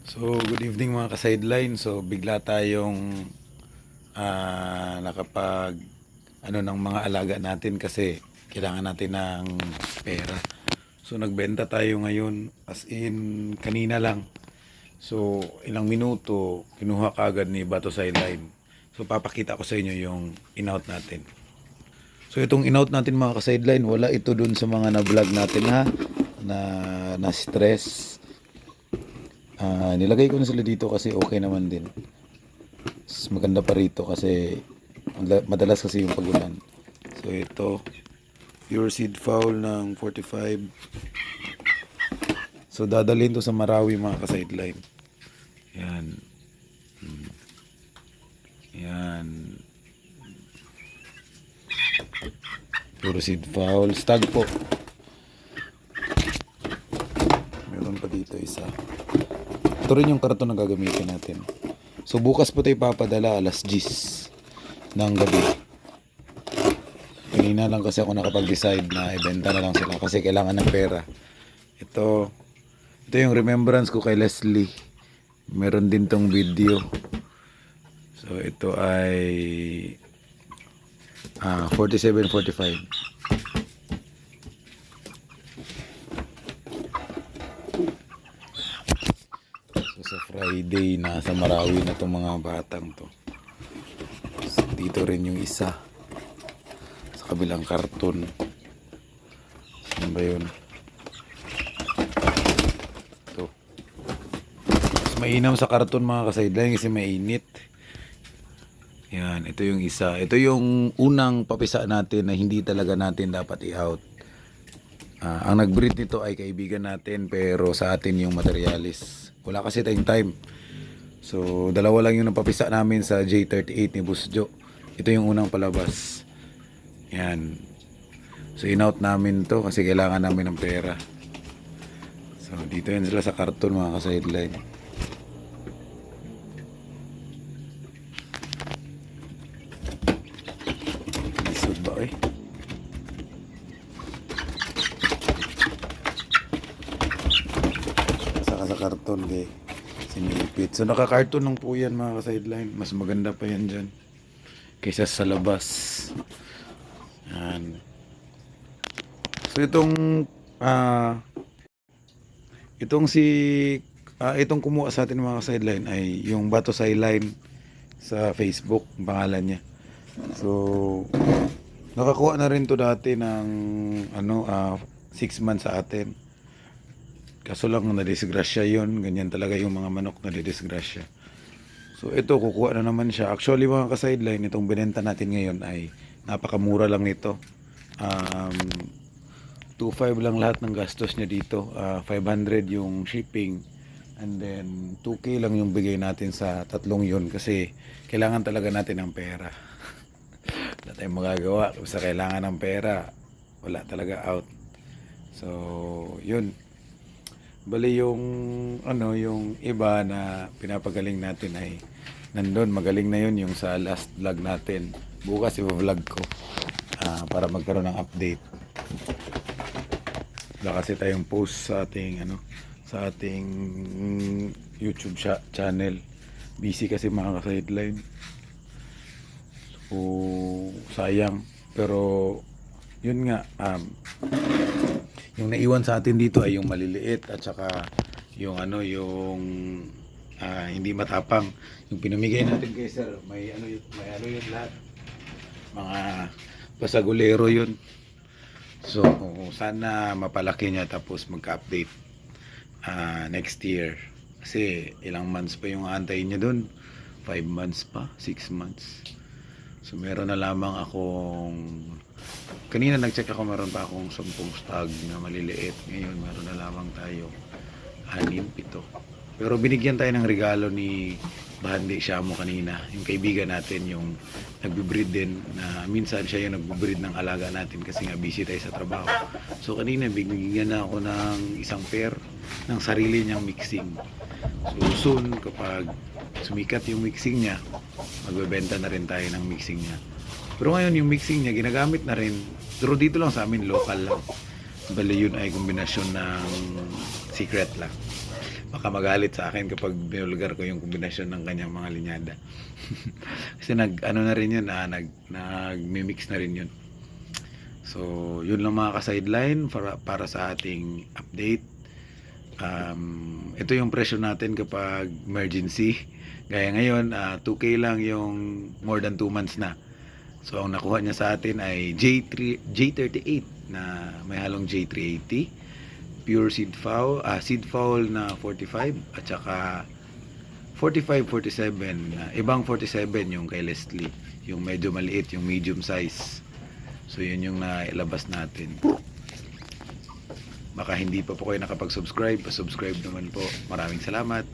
So, good evening mga ka-sideline. So, bigla tayong nakapag ng mga alaga natin kasi kailangan natin ng pera. So, nagbenta tayo ngayon as in kanina lang. So, ilang minuto kinuha kaagad ni Bato Sideline. So, papakita ko sa inyo yung in-out natin. So, itong in-out natin mga ka-sideline, wala ito dun sa mga na-vlog natin ha na stress. Nilagay ko na sila dito kasi okay naman din. Maganda pa rito kasi madalas kasi yung pagulan. So ito, pure seed fowl ng 45. So dadalhin to sa Marawi mga ka-sideline. Yan. Yan. Pure seed fowl. Stag po. Meron pa dito isa. Ito rin yung karton na gagamitin natin. So bukas po tayo papadala alas 10 ng gabi. Kanina lang kasi ako nakapag-decide na ibenta na lang sila kasi kailangan ng pera. Ito yung remembrance ko kay Leslie. Meron din tong video. So ito ay 47.45. So sa Friday nasa Marawi na tong mga batang to. So, dito rin yung isa sa kabilang karton. Saan ba yun? Ito. Mas mainam sa karton mga ka-sideline kasi mainit. Yan, ito yung isa. Ito yung unang papisa natin na hindi talaga natin dapat i-out. Ang nag-breed nito ay kaibigan natin pero sa atin yung materialis. Wala kasi tayong time. So, dalawa lang yung napapisa namin sa J38 ni Busjo. Ito yung unang palabas. Yan. So, in-out namin to kasi kailangan namin ng pera. So, dito yan sila sa karton mga ka-sideline. Isod ba eh? Saka sa karton kay sinipit. So, naka-karton lang po yan mga ka-sideline. Mas maganda pa yan dyan kaysa sa labas. Yan. So itong kumuha sa atin mga sideline ay yung Bato Sideline sa Facebook, ang pangalan niya. So nakakuha na rin to dati ng 6 months sa atin. Kaso lang nadisgrasya yun, ganyan talaga yung mga manok na nadisgrasya. So ito kukuha na naman siya. Actually mga ka-sideline, itong binenta natin ngayon ay napakamura lang nito. 2.5 lang lahat ng gastos niya dito. 500 yung shipping. And then 2K lang yung bigay natin sa tatlong yun kasi kailangan talaga natin ng pera. Wala tayong magagawa. Basta kailangan ng pera, wala talaga out. So, yun. Bali yung iba na pinapagaling natin ay nandun. Magaling na yun yung sa last vlog natin. Bukas i-vlog ko para magkaroon ng update. Wala kasi tayong post sa ating YouTube channel. Busy kasi mga ka-sideline. So, sayang. Pero, yun nga, yung naiwan sa atin dito ay yung maliliit at saka yung hindi matapang. Yung pinamigay natin kay sir, may yun lahat. Mga pasagulero yun. So, sana mapalaki niya tapos magka-update next year. Kasi ilang months pa yung antayin niya dun. 5 months pa, 6 months. So, meron na lamang kanina nag-check ako, meron pa akong 10 stag na maliliit. Ngayon, meron na lamang tayo 6, 7. Pero binigyan tayo ng regalo ni Bahandi Siamo kanina, yung kaibigan natin, yung nagbe-breed din, na minsan siya yung nagbe-breed ng alaga natin kasi nga busy tayo sa trabaho. So kanina binigyan na ako ng isang pair ng sarili niyang mixing. So soon, kapag sumikat yung mixing niya, magbebenta na rin tayo ng mixing niya. Pero ngayon yung mixing niya ginagamit na rin, pero dito lang sa amin, local lang. Bali yun ay kombinasyon ng secret lang. baka magalit sa akin kapag binulgar ko yung kombinasyon ng kanyang mga linyada. Kasi ano na rin yun, nag-mix na rin yun. So, yun lang mga ka-sideline para sa ating update. Ito yung presyo natin kapag emergency. Gaya ngayon, 2K lang yung more than 2 months na. So, ang nakuha niya sa atin ay J38 na may halong J380. Pure seed fowl na 45 at saka 45, 47. Ibang 47 yung kay Leslie. Yung medyo maliit, yung medium size. So, yun yung nailabas natin. Baka hindi pa po kayo nakapag-subscribe. Pa-subscribe naman po. Maraming salamat.